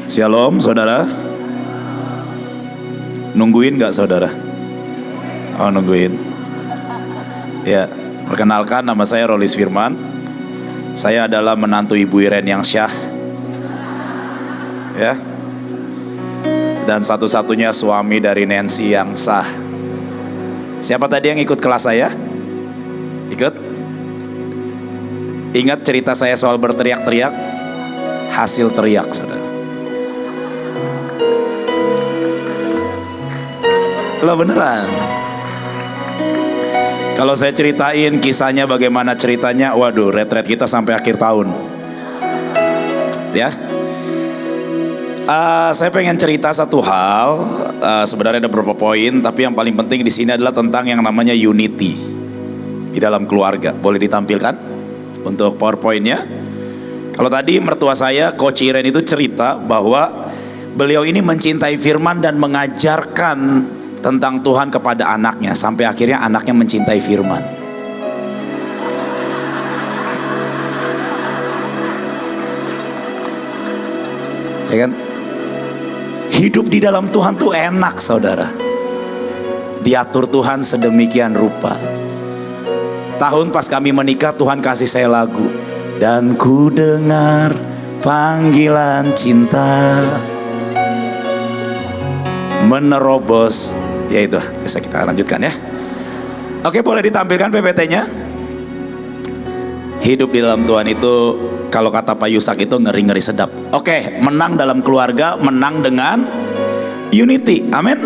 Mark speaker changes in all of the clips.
Speaker 1: Shalom saudara. Nungguin gak saudara? Oh nungguin. Ya, perkenalkan nama saya Rolis Firman. Saya adalah menantu Ibu Iren yang syah. Ya. Dan satu-satunya suami dari Nancy yang sah. Siapa tadi yang ikut kelas saya? Ikut? Ingat cerita saya soal berteriak-teriak? Hasil teriak saudara. Lah beneran. Kalau saya ceritain kisahnya bagaimana ceritanya, waduh, retret kita sampai akhir tahun. Ya. Saya pengen cerita satu hal. Sebenarnya ada beberapa poin, tapi yang paling penting di sini adalah tentang yang namanya unity di dalam keluarga. Boleh ditampilkan untuk PowerPoint-nya? Kalau tadi mertua saya, Coach Iren itu cerita bahwa beliau ini mencintai firman dan mengajarkan tentang Tuhan kepada anaknya, sampai akhirnya anaknya mencintai firman. Ya kan? Hidup di dalam Tuhan tuh enak saudara. Diatur Tuhan sedemikian rupa. Tahun pas kami menikah, Tuhan kasih saya lagu. Dan ku dengar panggilan cinta menerobos. Ya itu, bisa kita lanjutkan ya. Oke, boleh ditampilkan PPT-nya. Hidup di dalam Tuhan itu, kalau kata Pak Yusak itu ngeri-ngeri sedap. Oke, menang dalam keluarga, menang dengan unity. Amin.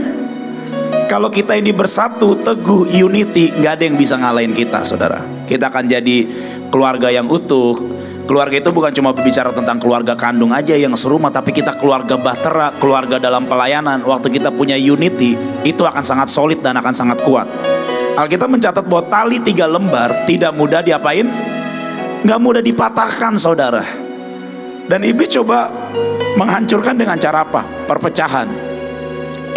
Speaker 1: Kalau kita ini bersatu, teguh, unity, gak ada yang bisa ngalahin kita saudara. Kita akan jadi keluarga yang utuh. Keluarga itu bukan cuma berbicara tentang keluarga kandung aja yang serumah, tapi kita keluarga bahtera, keluarga dalam pelayanan. Waktu kita punya unity, itu akan sangat solid dan akan sangat kuat. Alkitab mencatat bahwa tali 3 lembar tidak mudah diapain? Gak mudah dipatahkan saudara. Dan iblis coba menghancurkan dengan cara apa? Perpecahan.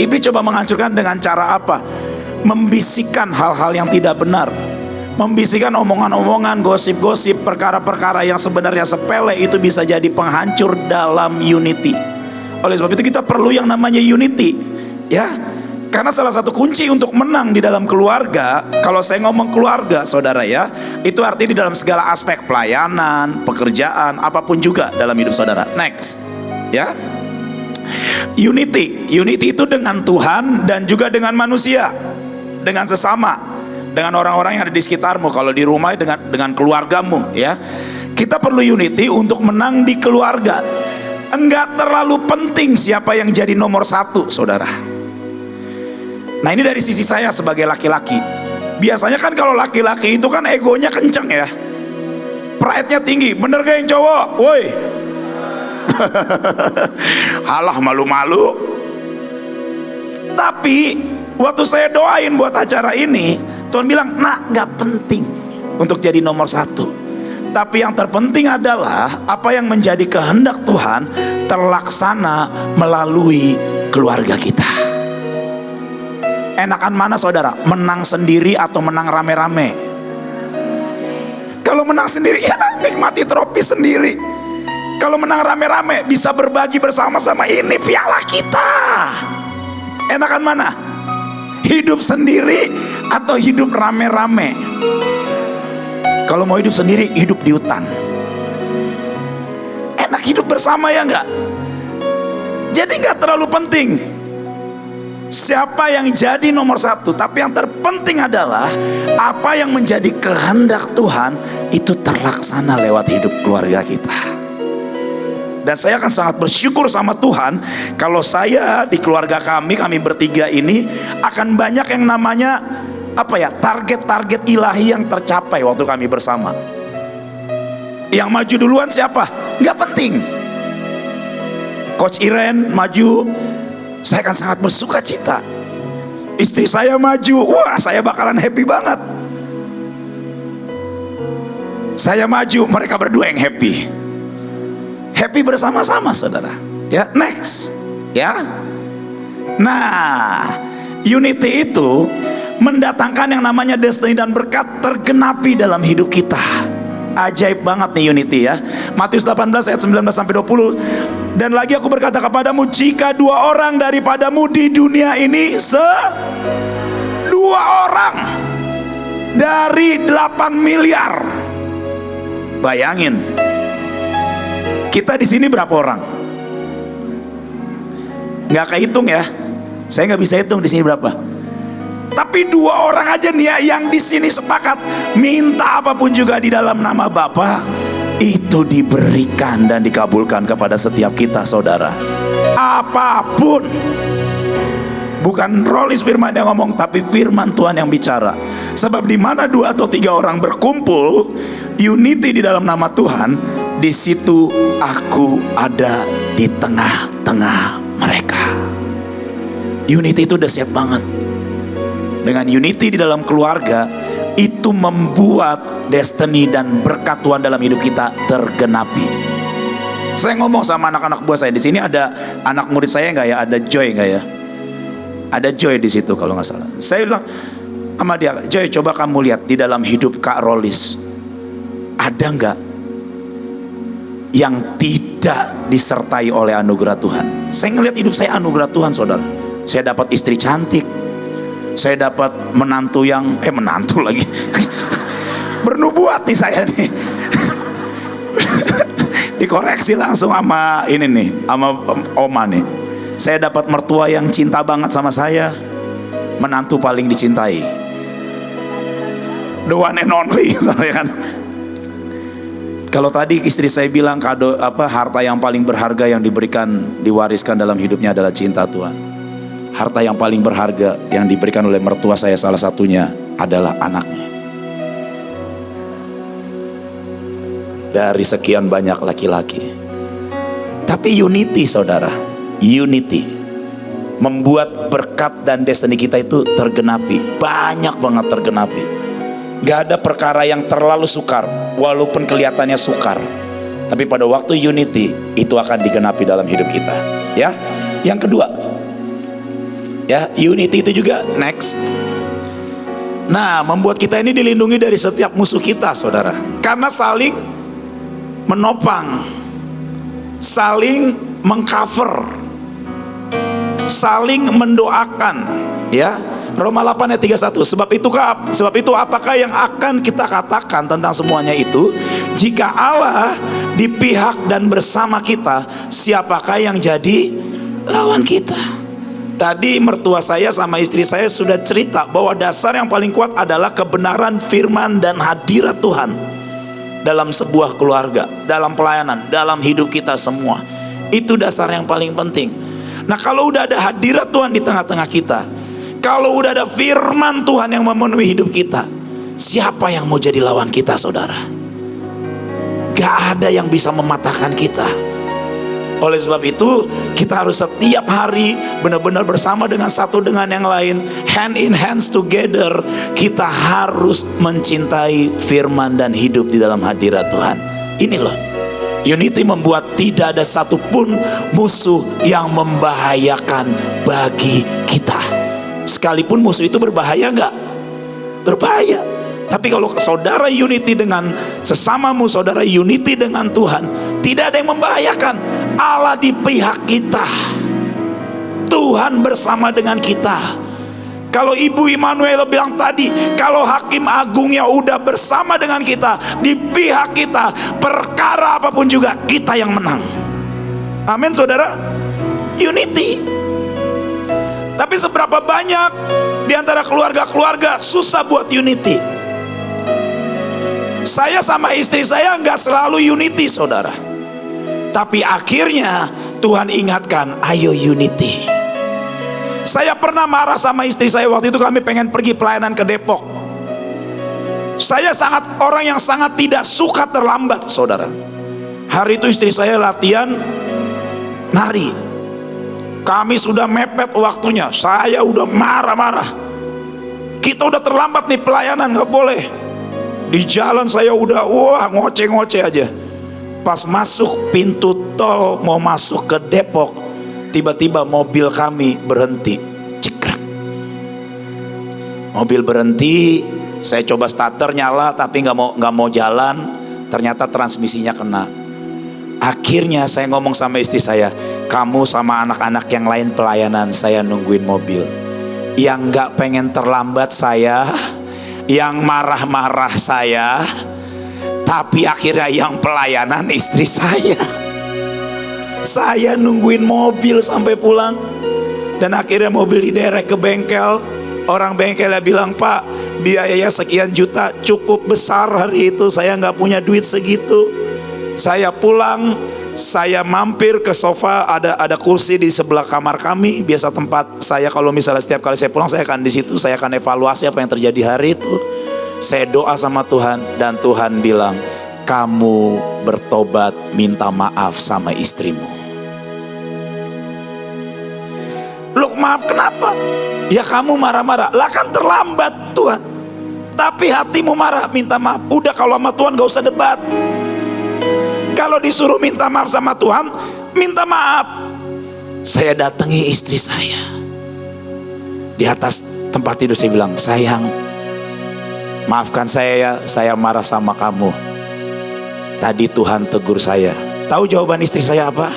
Speaker 1: Iblis coba menghancurkan dengan cara apa? Membisikkan hal-hal yang tidak benar. Membisikkan omongan-omongan, gosip-gosip, perkara-perkara yang sebenarnya sepele itu bisa jadi penghancur dalam unity. Oleh sebab itu kita perlu yang namanya unity, ya. Karena salah satu kunci untuk menang di dalam keluarga, kalau saya ngomong keluarga, saudara ya, itu artinya di dalam segala aspek pelayanan, pekerjaan, apapun juga dalam hidup saudara. Next, ya. Unity itu dengan Tuhan dan juga dengan manusia, dengan sesama. Dengan orang-orang yang ada di sekitarmu, kalau di rumah dengan keluargamu, ya. Kita perlu unity untuk menang di keluarga. Enggak terlalu penting siapa yang jadi nomor 1, saudara. Nah ini dari sisi saya sebagai laki-laki. Biasanya kan kalau laki-laki itu kan egonya kenceng ya, pride-nya tinggi. Bener gak yang cowok? Woi. Halah malu-malu. Tapi waktu saya doain buat acara ini, Tuhan bilang, nak gak penting untuk jadi nomor 1. Tapi yang terpenting adalah apa yang menjadi kehendak Tuhan terlaksana melalui keluarga kita. Enakan mana saudara? Menang sendiri atau menang rame-rame? Kalau menang sendiri ya nikmati trofi sendiri. Kalau menang rame-rame bisa berbagi bersama-sama, ini piala kita. Enakan mana? Hidup sendiri atau hidup rame-rame? Kalau mau hidup sendiri, hidup di hutan. Enak hidup bersama ya enggak? Jadi enggak terlalu penting siapa yang jadi nomor 1, tapi yang terpenting adalah apa yang menjadi kehendak Tuhan itu terlaksana lewat hidup keluarga kita. Dan saya akan sangat bersyukur sama Tuhan kalau saya di keluarga kami bertiga ini akan banyak yang namanya apa ya, target-target ilahi yang tercapai waktu kami bersama. Yang maju duluan siapa? Nggak penting. Coach Iren maju, saya akan sangat bersuka cita. Istri saya maju, wah saya bakalan happy banget. Saya maju, mereka berdua yang happy. Happy bersama-sama saudara. Ya, next. Ya. Nah, unity itu mendatangkan yang namanya destiny dan berkat tergenapi dalam hidup kita. Ajaib banget nih unity ya. Matius 18 ayat 19 sampai 20. Dan lagi aku berkata kepadamu, jika 2 orang daripadamu di dunia ini, 2 orang dari 8 miliar. Bayangin, kita di sini berapa orang? Nggak kehitung ya. Saya nggak bisa hitung di sini berapa. Tapi 2 orang aja nih ya yang di sini sepakat minta apapun juga di dalam nama Bapa, itu diberikan dan dikabulkan kepada setiap kita, saudara. Apapun. Bukan Rolis firman yang ngomong, tapi firman Tuhan yang bicara. Sebab di mana 2 atau 3 orang berkumpul, unity di dalam nama Tuhan, di situ aku ada di tengah-tengah mereka. Unity itu dahsyat banget. Dengan unity di dalam keluarga, itu membuat destiny dan berkat Tuhan dalam hidup kita tergenapi. Saya ngomong sama anak-anak buah saya di sini, ada anak murid saya nggak ya? Ada Joy nggak ya? Ada Joy di situ kalau nggak salah. Saya bilang sama dia, Joy, coba kamu lihat di dalam hidup Kak Rolis, ada nggak yang tidak disertai oleh anugerah Tuhan? Saya ngelihat hidup saya anugerah Tuhan, saudara. Saya dapat istri cantik, saya dapat menantu yang menantu lagi bernubuat nih saya nih. Dikoreksi langsung sama ini nih, sama oma nih. Saya dapat mertua yang cinta banget sama saya, menantu paling dicintai, the one and only, kan. Kalau tadi istri saya bilang kado harta yang paling berharga yang diberikan, diwariskan dalam hidupnya adalah cinta Tuhan. Harta yang paling berharga yang diberikan oleh mertua saya salah satunya adalah anaknya. Dari sekian banyak laki-laki. Tapi unity, saudara, unity membuat berkat dan destiny kita itu tergenapi. Banyak banget tergenapi. Gak ada perkara yang terlalu sukar, walaupun kelihatannya sukar, tapi pada waktu unity itu akan digenapi dalam hidup kita. Ya, yang kedua, ya, unity itu juga next. Nah, membuat kita ini dilindungi dari setiap musuh kita, saudara. Karena saling menopang, saling mengcover, saling mendoakan. Ya, Roma 8 ayat 31. Sebab itu apakah yang akan kita katakan tentang semuanya itu? Jika Allah di pihak dan bersama kita, siapakah yang jadi lawan kita? Tadi mertua saya sama istri saya sudah cerita bahwa dasar yang paling kuat adalah kebenaran firman dan hadirat Tuhan dalam sebuah keluarga, dalam pelayanan, dalam hidup kita semua. Itu dasar yang paling penting. Nah, kalau udah ada hadirat Tuhan di tengah-tengah kita, kalau udah ada firman Tuhan yang memenuhi hidup kita, siapa yang mau jadi lawan kita, saudara? Gak ada yang bisa mematahkan kita. Oleh sebab itu, kita harus setiap hari benar-benar bersama dengan satu dengan yang lain, hand in hands together. Kita harus mencintai firman dan hidup di dalam hadirat Tuhan. Ini loh, unity membuat tidak ada satupun musuh yang membahayakan bagi kita. Sekalipun musuh itu berbahaya nggak? Berbahaya. Tapi kalau saudara unity dengan sesamamu, saudara unity dengan Tuhan, tidak ada yang membahayakan. Allah di pihak kita, Tuhan bersama dengan kita. Kalau Ibu Immanuel bilang tadi, kalau Hakim Agungnya udah bersama dengan kita, di pihak kita, perkara apapun juga kita yang menang. Amin, saudara. Unity. Tapi seberapa banyak di antara keluarga-keluarga susah buat unity? Saya sama istri saya nggak selalu unity, saudara. Tapi akhirnya Tuhan ingatkan, ayo unity. Saya pernah marah sama istri saya waktu itu, kami pengen pergi pelayanan ke Depok. Saya orang yang sangat tidak suka terlambat, saudara. Hari itu istri saya latihan nari. Kami sudah mepet waktunya. Saya udah marah-marah. Kita udah terlambat nih pelayanan, nggak boleh. Di jalan saya udah ngoceh-ngoceh aja. Pas masuk pintu tol mau masuk ke Depok, tiba-tiba mobil kami berhenti. Cekrek. Mobil berhenti, saya coba starter nyala tapi nggak mau jalan. ternyata transmisinya kena. Akhirnya saya ngomong sama istri saya, kamu sama anak-anak yang lain pelayanan, saya nungguin mobil. Yang gak pengen terlambat saya, yang marah-marah saya, tapi akhirnya yang pelayanan istri saya. Saya nungguin mobil sampai pulang. Dan akhirnya mobil diderek ke bengkel. Orang bengkelnya bilang, Pak, biayanya sekian juta, cukup besar hari itu, saya gak punya duit segitu. Saya pulang, saya mampir ke sofa, ada kursi di sebelah kamar kami. Biasa tempat saya kalau misalnya setiap kali saya pulang, saya akan di situ, saya akan evaluasi apa yang terjadi hari itu. Saya doa sama Tuhan, dan Tuhan bilang, kamu bertobat, minta maaf sama istrimu. Loh, maaf kenapa? Ya kamu marah-marah. Lah kan terlambat Tuhan. Tapi hatimu marah, minta maaf. Udah, kalau sama Tuhan gak usah debat. Kalau disuruh minta maaf sama Tuhan, minta maaf. Saya datangi istri saya di atas tempat tidur, saya bilang, sayang, maafkan saya ya, saya marah sama kamu. Tadi Tuhan tegur saya. Tahu jawaban istri saya apa?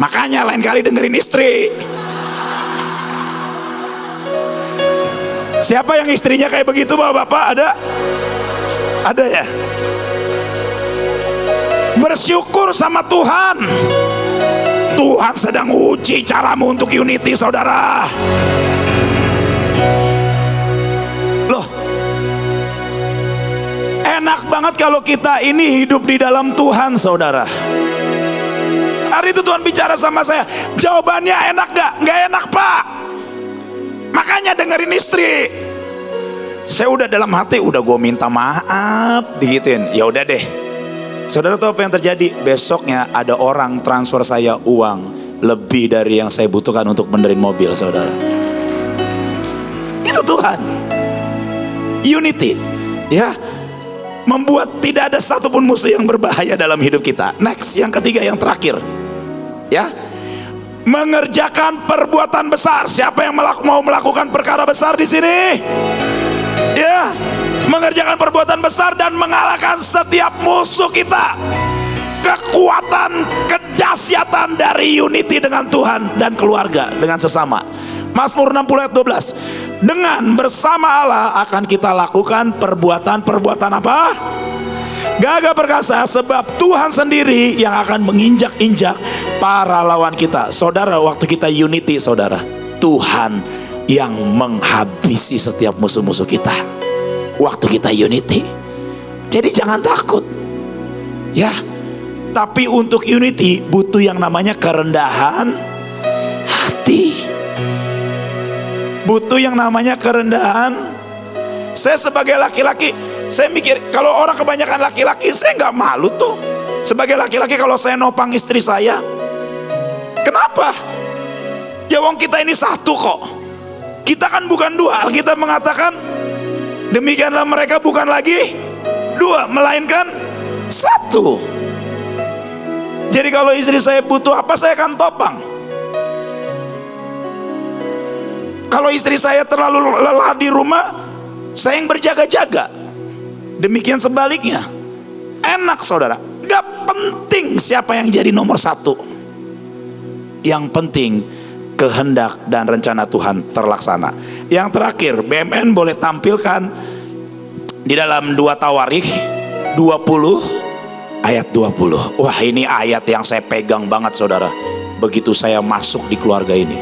Speaker 1: Makanya lain kali dengerin istri. Siapa yang istrinya kayak begitu, bapak-bapak? Ada? Ada ya? Bersyukur sama Tuhan. Tuhan sedang uji caramu untuk unity, saudara. Loh, enak banget kalau kita ini hidup di dalam Tuhan, saudara. Hari itu Tuhan bicara sama saya. Jawabannya enak gak? Gak enak, Pak. Makanya dengerin istri. Saya udah dalam hati, udah gue minta maaf, digituin. Ya udah deh. Saudara tahu apa yang terjadi? Besoknya ada orang transfer saya uang lebih dari yang saya butuhkan untuk benerin mobil, saudara. Itu Tuhan. Unity, ya, membuat tidak ada satupun musuh yang berbahaya dalam hidup kita. Next, yang ketiga, yang terakhir, ya, mengerjakan perbuatan besar. Siapa yang mau melakukan perkara besar di sini? Ya, mengerjakan perbuatan besar dan mengalahkan setiap musuh kita. Kekuatan, kedahsyatan dari unity dengan Tuhan dan keluarga, dengan sesama. Mazmur 60 ayat 12. Dengan bersama Allah akan kita lakukan perbuatan-perbuatan apa? Gagah perkasa, sebab Tuhan sendiri yang akan menginjak-injak para lawan kita. Saudara, waktu kita unity, saudara, Tuhan yang menghabisi setiap musuh-musuh kita waktu kita unity. Jadi jangan takut, ya. Tapi untuk unity butuh yang namanya kerendahan hati. Butuh yang namanya kerendahan. Saya sebagai laki-laki, saya mikir, kalau orang kebanyakan laki-laki, saya nggak malu tuh. Sebagai laki-laki kalau saya nopang istri saya, kenapa? Ya wong kita ini satu kok. Kita kan bukan dua. Alkitab mengatakan, demikianlah mereka bukan lagi dua, melainkan satu. Jadi kalau istri saya butuh apa, saya akan topang. Kalau istri saya terlalu lelah di rumah, saya yang berjaga-jaga. Demikian sebaliknya. Enak, saudara. Gak penting siapa yang jadi nomor satu. Yang penting kehendak dan rencana Tuhan terlaksana. Yang terakhir, BMN boleh tampilkan di dalam 2 Tawarikh 20 ayat 20. Wah, ini ayat yang saya pegang banget, saudara. Begitu saya masuk di keluarga ini,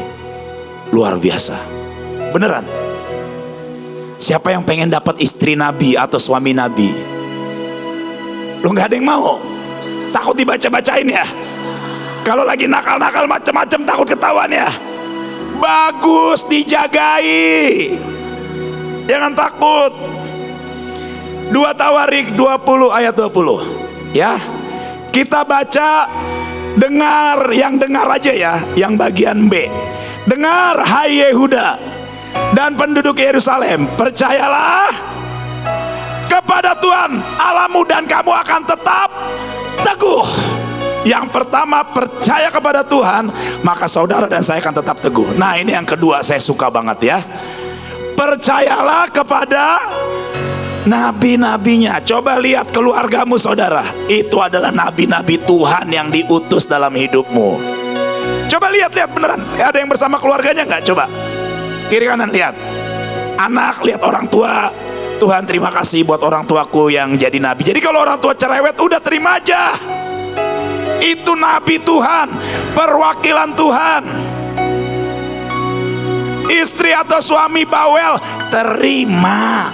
Speaker 1: luar biasa. Beneran. Siapa yang pengen dapat istri nabi atau suami nabi? Lo gak ada yang mau? Takut dibaca-bacain ya? Kalau lagi nakal-nakal macam-macam takut ketahuan ya? Bagus, dijagai. Jangan takut. 2 Tawarikh 20 ayat 20. Ya, kita baca, dengar, yang dengar aja ya, yang bagian B. Dengar, hai Yehuda dan penduduk Yerusalem, percayalah kepada Tuhan Allahmu dan kamu akan tetap teguh. Yang pertama, percaya kepada Tuhan, maka saudara dan saya akan tetap teguh. Nah, ini yang kedua, saya suka banget ya. Percayalah kepada nabi-nabinya. Coba lihat keluargamu saudara, itu adalah nabi-nabi Tuhan yang diutus dalam hidupmu. Coba lihat beneran, ada yang bersama keluarganya nggak? Coba kiri kanan lihat. Anak lihat orang tua. Tuhan terima kasih buat orang tuaku yang jadi nabi. Jadi kalau orang tua cerewet, udah terima aja. Itu nabi Tuhan, perwakilan Tuhan. Istri atau suami bawel, terima.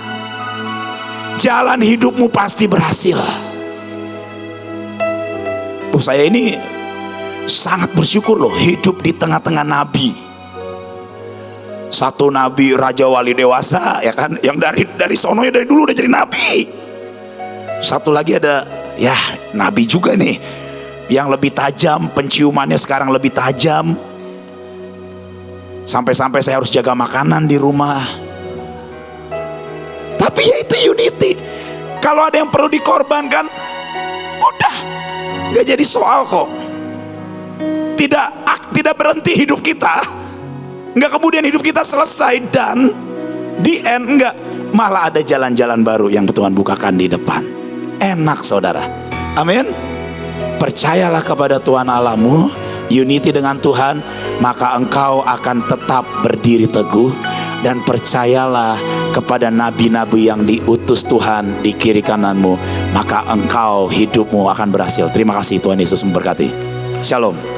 Speaker 1: Jalan hidupmu pasti berhasil. Saya ini sangat bersyukur loh, hidup di tengah-tengah nabi. Satu nabi raja wali dewasa, ya kan, yang dari sono ya, dari dulu udah jadi nabi. Satu lagi ada ya nabi juga nih, yang lebih tajam, penciumannya sekarang lebih tajam. Sampai-sampai saya harus jaga makanan di rumah. Tapi ya itu unity. Kalau ada yang perlu dikorbankan, udah gak jadi soal kok. Tidak berhenti hidup kita. Nggak kemudian hidup kita selesai dan di end, enggak, malah ada jalan-jalan baru yang Tuhan bukakan di depan. Enak saudara, amin. Percayalah kepada Tuhan Allahmu, unity dengan Tuhan, maka engkau akan tetap berdiri teguh. Dan percayalah kepada nabi-nabi yang diutus Tuhan di kiri kananmu, maka engkau, hidupmu akan berhasil. Terima kasih, Tuhan Yesus memberkati. Shalom.